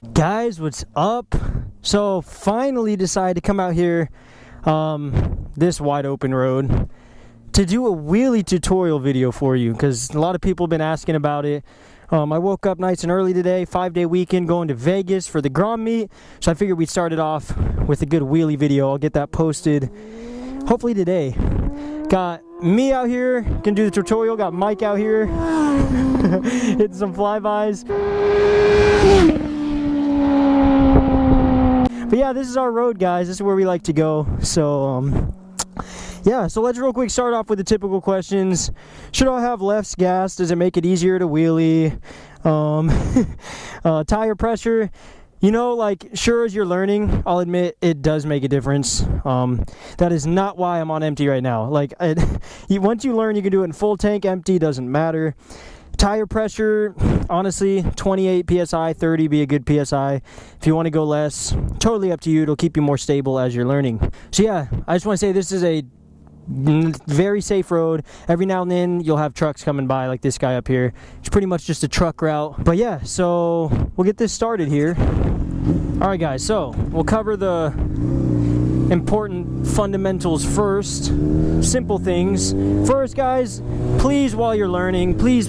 Guys, what's up? So finally decided to come out here this wide open road to do a wheelie tutorial video for you, because a lot of people have been asking about it. I woke up nice and early today, 5-day weekend, going to Vegas for the Grom meet, so I figured we'd start it off with a good wheelie video. I'll get that posted hopefully today. Got me out here, can do the tutorial, got Mike out here hitting some flybys. But yeah, this is our road, guys. This is where we like to go. So yeah, so let's real quick start off with the typical questions. Should I have left gas? Does it make it easier to wheelie? Tire pressure. You know, like, sure, as you're learning, I'll admit it does make a difference. That is not why I'm on empty right now. Like, once you learn, you can do it in full tank, empty, doesn't matter. Tire pressure, honestly, 28 PSI, 30 be a good PSI. If you want to go less, totally up to you. It'll keep you more stable as you're learning. So yeah, I just want to say this is a very safe road. Every now and then you'll have trucks coming by, like this guy up here. It's pretty much just a truck route. But yeah, so we'll get this started here. Alright guys, so we'll cover the important fundamentals first. Simple things. First guys, please, while you're learning, please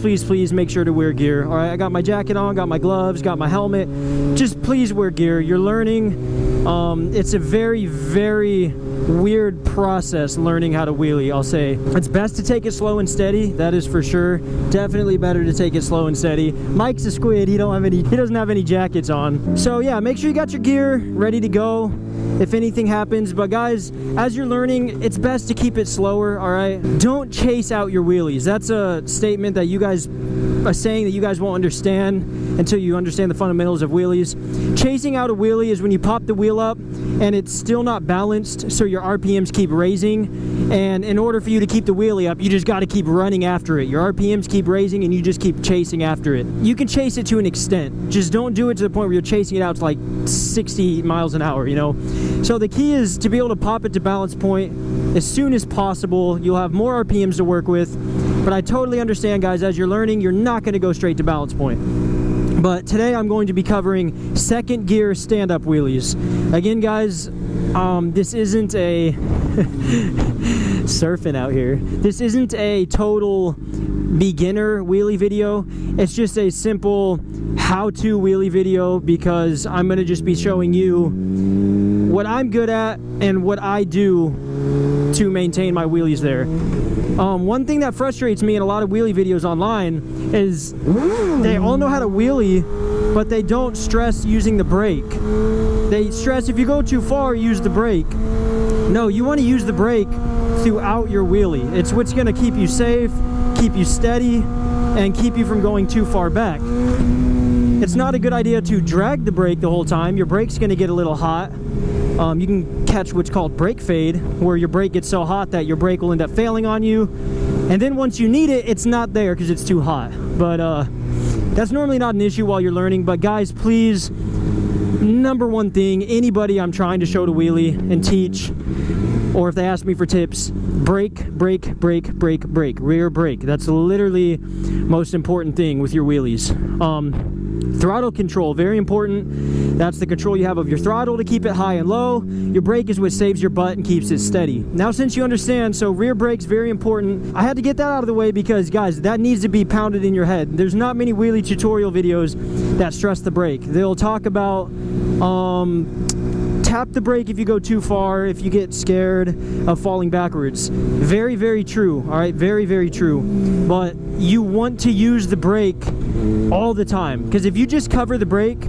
make sure to wear gear. Alright, I got my jacket on, got my gloves, got my helmet. Just please wear gear. You're learning. It's a very weird process learning how to wheelie, I'll say. It's best to take it slow and steady, that is for sure. Definitely better to take it slow and steady. Mike's a squid, he doesn't have any jackets on. So yeah, make sure you got your gear ready to go if anything happens. But guys, as you're learning, it's best to keep it slower, alright? Don't chase out your wheelies. That's a statement that you guys, a saying that you guys won't understand until you understand the fundamentals of wheelies. Chasing out a wheelie is when you pop the wheel up and it's still not balanced, so your RPMs keep raising, and in order for you to keep the wheelie up, you just got to keep running after it. Your RPMs keep raising and you just keep chasing after it. You can chase it to an extent, just don't do it to the point where you're chasing it out to like 60 miles an hour, you know? So the key is to be able to pop it to balance point as soon as possible. You'll have more RPMs to work with, but I totally understand, guys, as you're learning, you're not going to go straight to balance point. But today I'm going to be covering second gear stand-up wheelies. Again, guys, this isn't a surfing out here. This isn't a total beginner wheelie video. It's just a simple how-to wheelie video, because I'm going to just be showing you what I'm good at and what I do to maintain my wheelies there. One thing that frustrates me in a lot of wheelie videos online is they all know how to wheelie, but they don't stress using the brake. They stress if you go too far, use the brake. No, you want to use the brake throughout your wheelie. It's what's going to keep you safe, keep you steady, and keep you from going too far back. It's not a good idea to drag the brake the whole time. Your brake's going to get a little hot. You can catch what's called brake fade, where your brake gets so hot that your brake will end up failing on you, and then once you need it, it's not there because it's too hot. But that's normally not an issue while you're learning. But guys, please, number one thing, anybody I'm trying to show to wheelie and teach, or if they ask me for tips, brake, brake, brake, brake, brake, rear brake. That's literally most important thing with your wheelies. Throttle control, very important. That's the control you have of your throttle to keep it high and low. Your brake is what saves your butt and keeps it steady. Now, since you understand, so rear brake's very important. I had to get that out of the way because, guys, that needs to be pounded in your head. There's not many wheelie tutorial videos that stress the brake. They'll talk about tap the brake if you go too far, if you get scared of falling backwards. Very true, all right? Very true. But you want to use the brake all the time, because if you just cover the brake,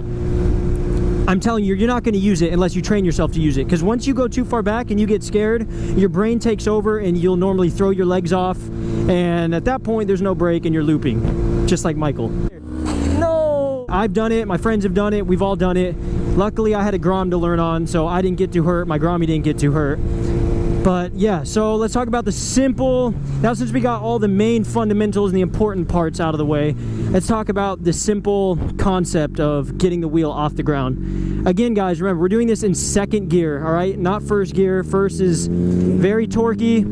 I'm telling you, you're not going to use it unless you train yourself to use it. Because once you go too far back and you get scared, your brain takes over and you'll normally throw your legs off, and at that point there's no brake and you're looping, just like Michael. No! I've done it, my friends have done it, we've all done it. Luckily I had a Grom to learn on, so I didn't get too hurt, my Grommy didn't get too hurt. But yeah, so let's talk about the simple. Now, since we got all the main fundamentals and the important parts out of the way, let's talk about the simple concept of getting the wheel off the ground. Again, guys, remember, we're doing this in second gear, all right? Not first gear. First is very torquey.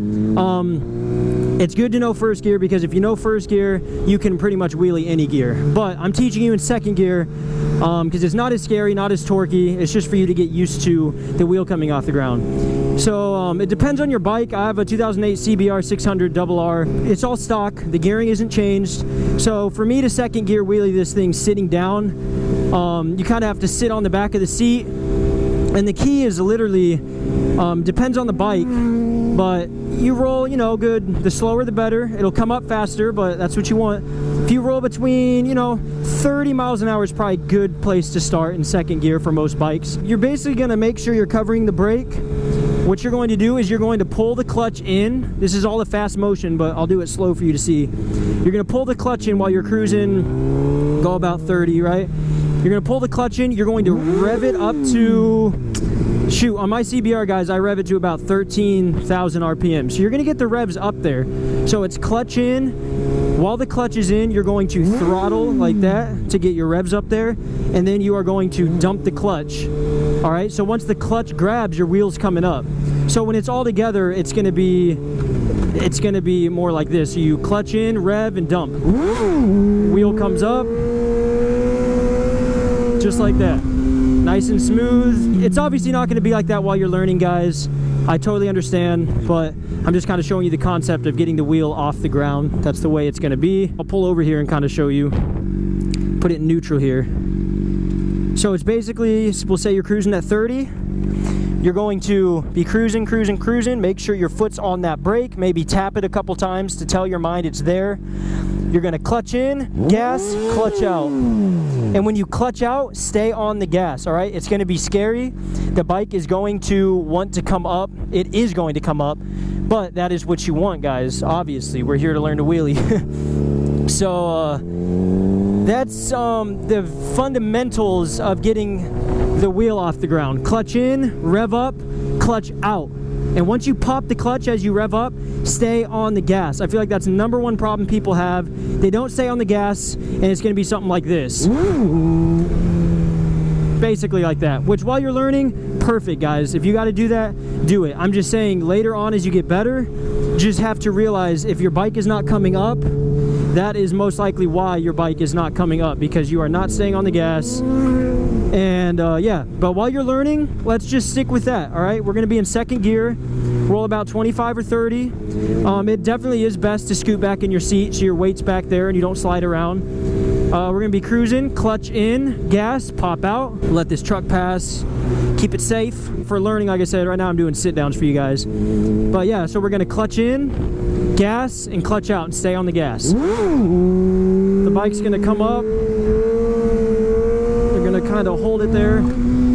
It's good to know first gear, because if you know first gear, you can pretty much wheelie any gear. But I'm teaching you in second gear because it's not as scary, not as torquey. It's just for you to get used to the wheel coming off the ground. So it depends on your bike. I have a 2008 CBR 600 RR. It's all stock. The gearing isn't changed. So for me to second gear wheelie this thing sitting down, you kind of have to sit on the back of the seat. And the key is literally, depends on the bike, but you roll, you know, good. The slower the better. It'll come up faster, but that's what you want. If you roll between, you know, 30 miles an hour is probably a good place to start in second gear for most bikes. You're basically going to make sure you're covering the brake. What you're going to do is you're going to pull the clutch in. This is all a fast motion, but I'll do it slow for you to see. You're going to pull the clutch in while you're cruising, go about 30, right? You're going to pull the clutch in. You're going to rev it up to, shoot, on my CBR, guys, I rev it to about 13,000 RPM. So you're going to get the revs up there. So it's clutch in. While the clutch is in, you're going to throttle like that to get your revs up there. And then you are going to dump the clutch. All right, so once the clutch grabs, your wheel's coming up. So when it's all together, it's going to be more like this. So you clutch in, rev, and dump. Wheel comes up. Just like that. Nice and smooth. It's obviously not going to be like that while you're learning, guys. I totally understand, but I'm just kind of showing you the concept of getting the wheel off the ground. That's the way it's going to be. I'll pull over here and kind of show you. Put it in neutral here. So it's basically, we'll say you're cruising at 30. You're going to be cruising. Make sure your foot's on that brake. Maybe tap it a couple times to tell your mind it's there. You're going to clutch in, gas, clutch out. And when you clutch out, stay on the gas, all right? It's going to be scary. The bike is going to want to come up. It is going to come up, but that is what you want, guys. Obviously, we're here to learn to wheelie. So that's the fundamentals of getting the wheel off the ground. Clutch in, rev up, clutch out. And once you pop the clutch as you rev up, stay on the gas. I feel like that's the #1 problem people have. They don't stay on the gas, and it's going to be something like this. Basically like that. Which, while you're learning, perfect, guys. If you got to do that, do it. I'm just saying, later on as you get better, just have to realize if your bike is not coming up, that is most likely why your bike is not coming up, because you are not staying on the gas. And yeah, but while you're learning, let's just stick with that. All right, we're going to be in second gear, roll about 25 or 30. It definitely is best to scoot back in your seat so your weight's back there and you don't slide around. We're going to be cruising, clutch in, gas, pop out, let this truck pass, keep it safe. For learning, like I said, right now I'm doing sit downs for you guys. But yeah, so we're going to clutch in, gas, and clutch out and stay on the gas. The bike's going to come up. Gonna kind of hold it there.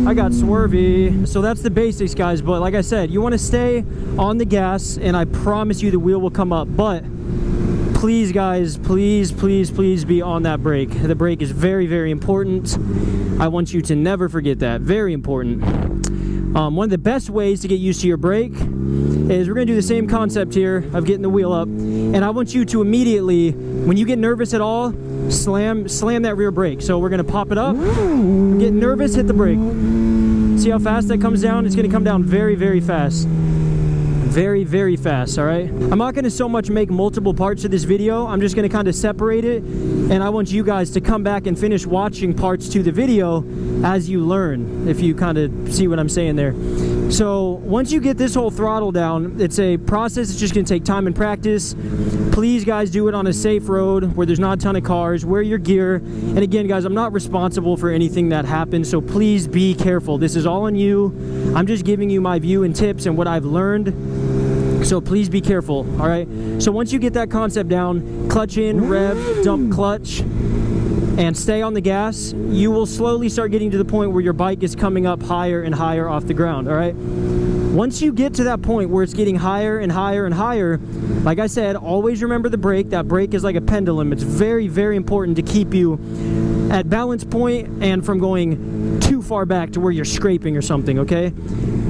I got swervy. So that's the basics, guys, but like I said, you want to stay on the gas, and I promise you the wheel will come up. But please, guys, please be on that brake. The brake is very, very important. I want you to never forget that. Very important. One of the best ways to get used to your brake is we're gonna do the same concept here of getting the wheel up, and I want you to immediately, when you get nervous at all, slam that rear brake. So we're gonna pop it up, get nervous, hit the brake. See how fast that comes down? It's gonna come down very, very fast. Very, very fast, all right? I'm not gonna so much make multiple parts of this video. I'm just gonna kind of separate it, and I want you guys to come back and finish watching parts to the video as you learn, if you kind of see what I'm saying there. So once you get this whole throttle down, it's a process. It's just gonna take time and practice. Please, guys, do it on a safe road where there's not a ton of cars. Wear your gear. And again, guys, I'm not responsible for anything that happens, so please be careful. This is all on you. I'm just giving you my view and tips and what I've learned. So please be careful, all right? So once you get that concept down, clutch in, rev, dump clutch, and stay on the gas, you will slowly start getting to the point where your bike is coming up higher and higher off the ground, all right? Once you get to that point where it's getting higher and higher and higher, like I said, always remember the brake. That brake is like a pendulum. It's very, very important to keep you at balance point and from going too far back to where you're scraping or something, okay?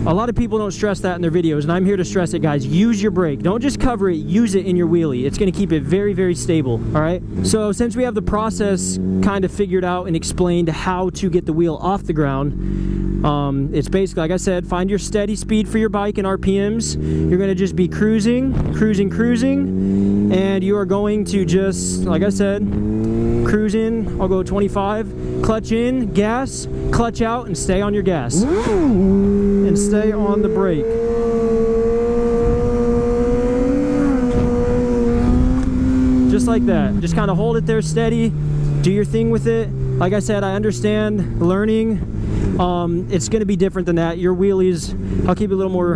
A lot of people don't stress that in their videos, and I'm here to stress it, guys. Use your brake. Don't just cover it, use it in your wheelie. It's going to keep it very, very stable, all right? So since we have the process kind of figured out and explained how to get the wheel off the ground, it's basically, like I said, find your steady speed for your bike in RPMs. You're going to just be cruising, and you are going to just, like I said, cruise in. I'll go 25, clutch in, gas, clutch out, and stay on your gas. And stay on the brake. Just like that. Just kind of hold it there steady. Do your thing with it. Like I said, I understand learning. It's going to be different than that. Your wheelies, I'll keep it a little more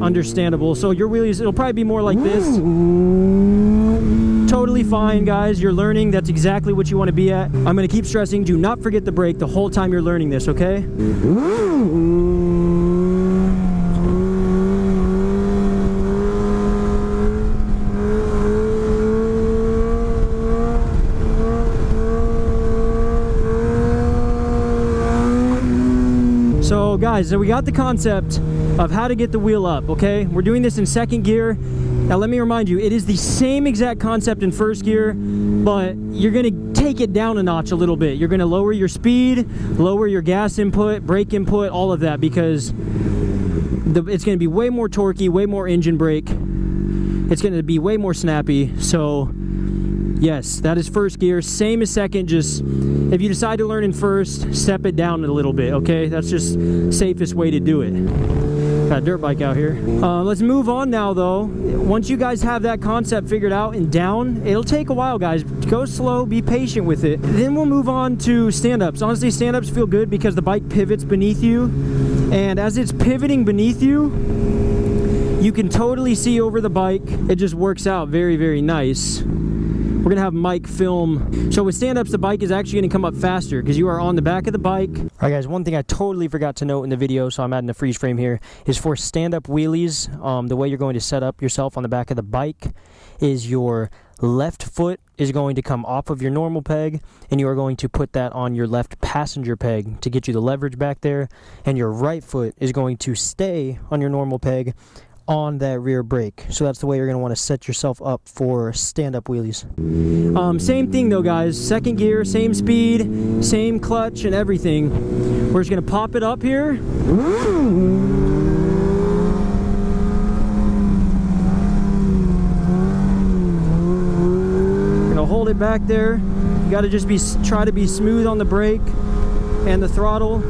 understandable. So your wheelies, it'll probably be more like this. Totally fine, guys. You're learning. That's exactly what you want to be at. I'm going to keep stressing, do not forget the brake the whole time you're learning this, okay? So guys, so we got the concept of how to get the wheel up, okay? We're doing this in second gear. Now let me remind you, it is the same exact concept in first gear, but you're gonna take it down a notch a little bit. You're gonna lower your speed, lower your gas input, brake input, all of that, because it's gonna be way more torquey, way more engine brake. It's gonna be way more snappy. So yes, that is first gear, same as second. Just if you decide to learn in first, step it down a little bit, okay? That's just safest way to do it. Got a dirt bike out here. Let's move on now though. Once you guys have that concept figured out and down, it'll take a while, guys. Go slow, be patient with it. Then we'll move on to stand-ups. Honestly, stand-ups feel good because the bike pivots beneath you. And as it's pivoting beneath you, you can totally see over the bike. It just works out very, very nice. We're gonna have Mike film. So with stand-ups, the bike is actually gonna come up faster because you are on the back of the bike. All right, guys, one thing I totally forgot to note in the video, so I'm adding a freeze frame here, is for stand-up wheelies, the way you're going to set up yourself on the back of the bike is your left foot is going to come off of your normal peg, and you are going to put that on your left passenger peg to get you the leverage back there, and your right foot is going to stay on your normal peg on that rear brake. So that's the way you're going to want to set yourself up for stand-up wheelies. Same thing though, guys. Second gear, same speed, same clutch and everything. We're just going to pop it up here. We're going to hold it back there. You got to just try to be smooth on the brake and the throttle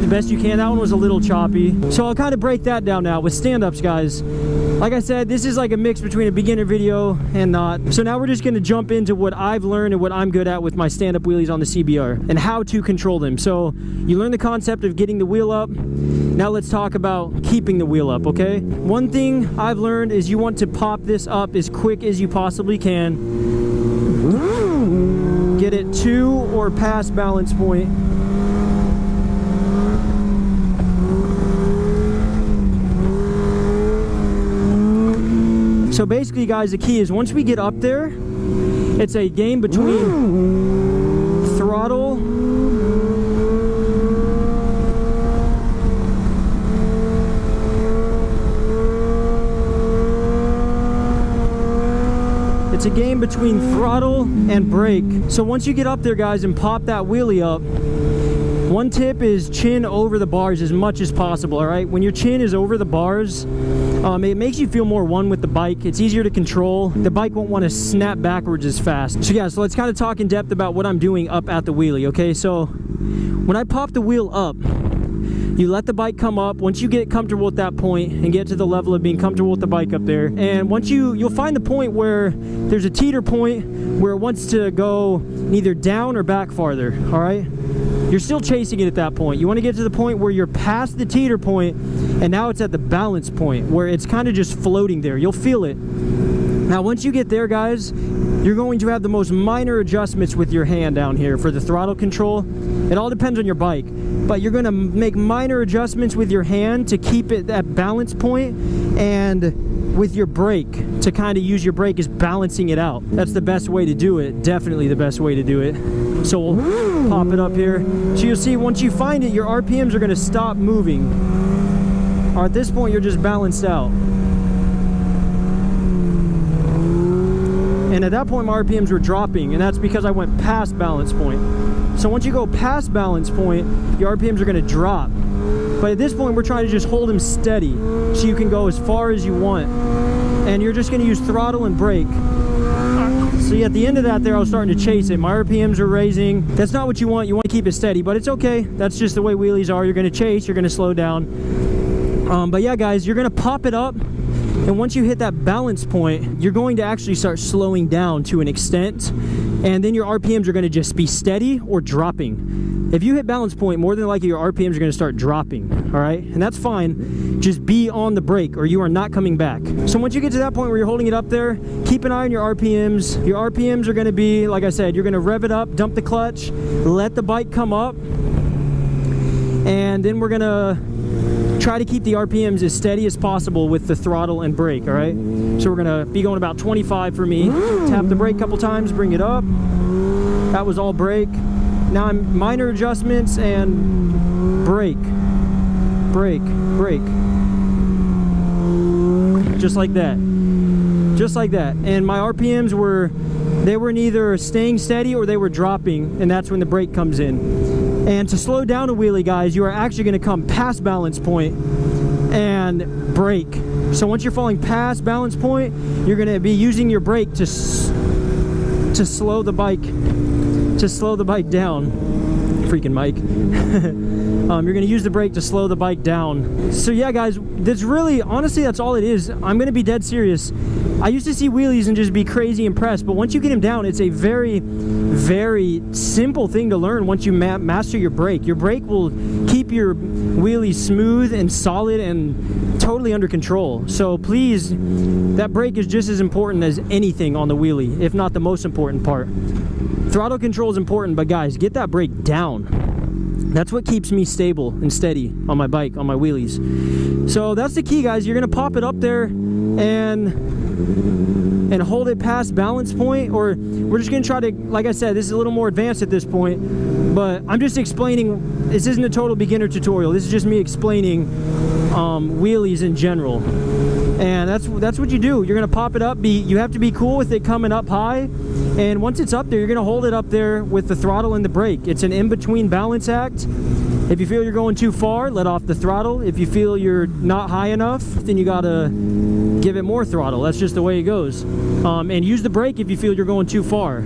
the best you can. That one was a little choppy, so I'll kind of break that down now with stand-ups, guys. Like I said, this is like a mix between a beginner video and not. So now we're just going to jump into what I've learned and what I'm good at with my stand-up wheelies on the CBR and how to control them. So you learn the concept of getting the wheel up. Now let's talk about keeping the wheel up, okay? One thing I've learned is you want to pop this up as quick as you possibly can. Get it to or past balance point. So basically, guys, the key is once we get up there, it's a game between throttle and brake. So once you get up there, guys, and pop that wheelie up, one tip is chin over the bars as much as possible, all right? When your chin is over the bars, it makes you feel more one with the bike. It's easier to control. The bike won't want to snap backwards as fast. So yeah, so let's kind of talk in depth about what I'm doing up at the wheelie, okay? So when I pop the wheel up, you let the bike come up. Once you get comfortable at that point and get to the level of being comfortable with the bike up there, and once you'll find the point where there's a teeter point where it wants to go neither down or back farther, all right? You're still chasing it at that point. You want to get to the point where you're past the teeter point, and now it's at the balance point where it's kind of just floating there. You'll feel it. Now, once you get there, guys, you're going to have the most minor adjustments with your hand down here for the throttle control. It all depends on your bike, but you're going to make minor adjustments with your hand to keep it at balance point, and with your brake to kind of use your brake as balancing it out. That's the best way to do it. Definitely the best way to do it. So we'll pop it up here. So you'll see once you find it, your RPMs are going to stop moving. Or at this point, you're just balanced out. And at that point, my RPMs were dropping, and that's because I went past balance point. So once you go past balance point, your RPMs are going to drop. But at this point, we're trying to just hold them steady so you can go as far as you want. and you're just going to use throttle and brake. See, at the end of that there, I was starting to chase it. My RPMs are raising. That's not what you want. You want to keep it steady, but it's okay. That's just the way wheelies are. You're going to chase, you're going to slow down. But yeah, guys, you're going to pop it up, and once you hit that balance point, you're going to actually start slowing down to an extent, and then your RPMs are going to just be steady or dropping. If you hit balance point, more than likely your RPMs are going to start dropping, all right? And that's fine. Just be on the brake or you are not coming back. So once you get to that point where you're holding it up there, keep an eye on your RPMs. Your RPMs are going to be, like I said, you're going to rev it up, dump the clutch, let the bike come up, and then we're going to try to keep the RPMs as steady as possible with the throttle and brake, all right? So we're going to be going about 25 for me. Tap the brake a couple times, bring it up. That was all brake. Now I'm minor adjustments and brake, brake, brake. Just like that. Just like that. And my RPMs were neither staying steady or they were dropping, and that's when the brake comes in. And to slow down a wheelie, guys, you are actually going to come past balance point and brake. So once you're falling past balance point, you're going to be using your brake to slow the bike down. Freaking Mike. You're going to use the brake to slow the bike down. So yeah, guys, that's really, honestly, that's all it is. I'm going to be dead serious. I used to see wheelies and just be crazy impressed, but once you get them down, it's a very, very simple thing to learn once you master your brake. Your brake will keep your wheelies smooth and solid and totally under control. So please, that brake is just as important as anything on the wheelie, if not the most important part. Throttle control is important, but guys, get that brake down. That's what keeps me stable and steady on my bike, on my wheelies. So that's the key, guys. You're gonna pop it up there and hold it past balance point, or we're just gonna try to, like I said, this is a little more advanced at this point, but I'm just explaining, this isn't a total beginner tutorial. This is just me explaining wheelies in general. And that's what you do. You're gonna pop it up. You have to be cool with it coming up high, and once it's up there, you're gonna hold it up there with the throttle and the brake. It's an in-between balance act. If you feel you're going too far, let off the throttle. If you feel you're not high enough, then you gotta give it more throttle. That's just the way it goes. And use the brake if you feel you're going too far.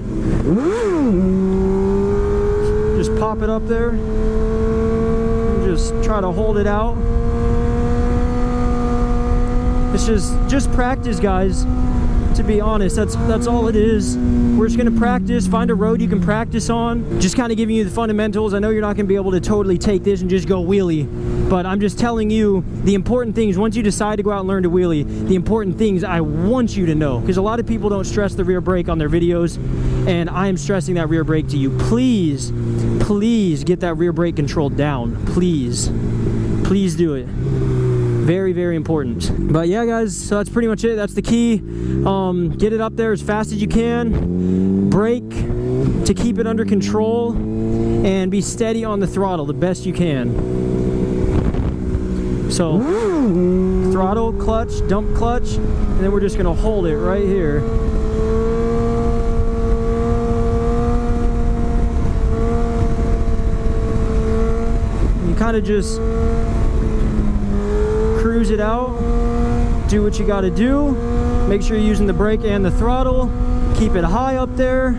Just pop it up there. And just try to hold it out. It's just practice, guys. To be honest, that's all it is. We're just gonna practice, find a road you can practice on. Just kind of giving you the fundamentals. I know you're not gonna be able to totally take this and just go wheelie, but I'm just telling you the important things. Once you decide to go out and learn to wheelie, the important things I want you to know, because a lot of people don't stress the rear brake on their videos, and I am stressing that rear brake to you. Please, please get that rear brake control down. Please, please do it. Very, very important. But yeah, guys, so that's pretty much it. That's the key. Get it up there as fast as you can. Brake to keep it under control, and be steady on the throttle the best you can. So throttle, clutch, dump clutch, and then we're just gonna hold it right here. You kind of just cruise it out, do what you got to do, make sure you're using the brake and the throttle, keep it high up there,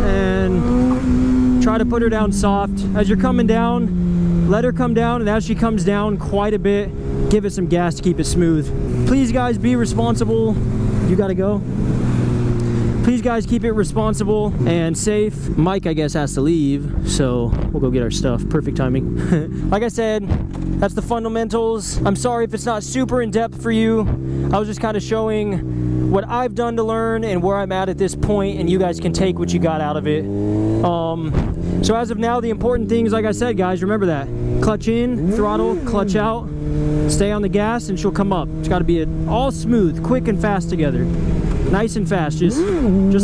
and try to put her down soft. As you're coming down, let her come down, and as she comes down quite a bit, give it some gas to keep it smooth. Please, guys, be responsible. You gotta go. Please, guys, keep it responsible and safe. Mike, I guess, has to leave, so we'll go get our stuff. Perfect timing. Like I said, that's the fundamentals. I'm sorry if it's not super in-depth for you. I was just kind of showing what I've done to learn and where I'm at this point, and you guys can take what you got out of it. So as of now, the important things, like I said, guys, remember that. Clutch in, throttle, clutch out, stay on the gas, and she'll come up. It's got to be all smooth, quick and fast together. Nice and fast, just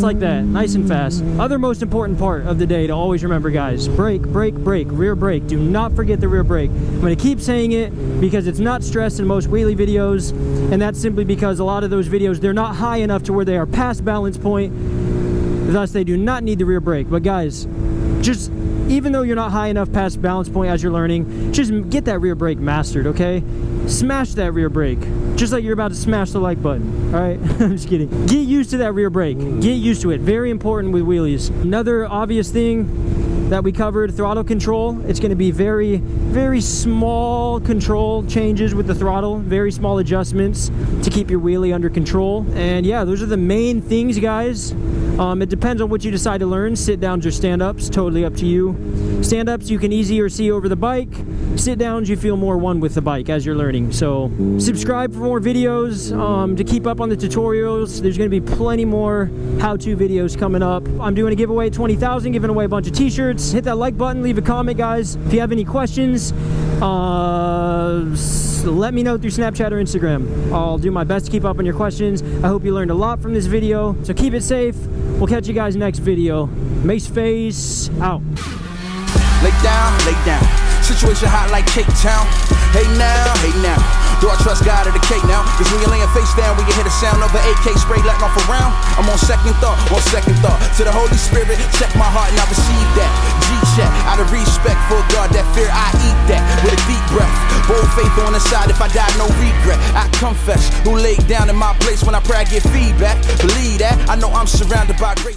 like that, nice and fast. Other most important part of the day to always remember, guys, brake, brake, brake, rear brake. Do not forget the rear brake. I'm gonna keep saying it because it's not stressed in most wheelie videos, and that's simply because a lot of those videos, they're not high enough to where they are past balance point, thus they do not need the rear brake. But guys, just even though you're not high enough past balance point as you're learning, just get that rear brake mastered, okay? Smash that rear brake, just like you're about to smash the like button, all right? I'm just kidding. Get used to that rear brake. Get used to it. Very important with wheelies. Another obvious thing that we covered, throttle control. It's going to be very, very small control changes with the throttle, very small adjustments to keep your wheelie under control. And yeah, those are the main things, guys. It depends on what you decide to learn. Sit downs or stand ups, totally up to you. Stand ups you can easier see over the bike. Sit downs you feel more one with the bike as you're learning. So subscribe for more videos to keep up on the tutorials. There's going to be plenty more how-to videos coming up. I'm doing a giveaway at 20,000, giving away a bunch of t-shirts. Hit that like button, leave a comment, guys. If you have any questions, let me know through Snapchat or Instagram. I'll do my best to keep up on your questions. I hope you learned a lot from this video. So keep it safe. We'll catch you guys next video. MasFace out. Lay down. Situation hot like Cape Town. Hey now. Do I trust God or the cake now? Cause when you're laying face down, we can hear the sound of an AK spray letting off a round. I'm on second thought. To the Holy Spirit, check my heart and I receive that. G-check, out of respect for God, that fear, I eat that with a deep breath. Bold faith on the side, if I die, no regret. I confess, who laid down in my place when I pray, I get feedback. Believe that, I know I'm surrounded by great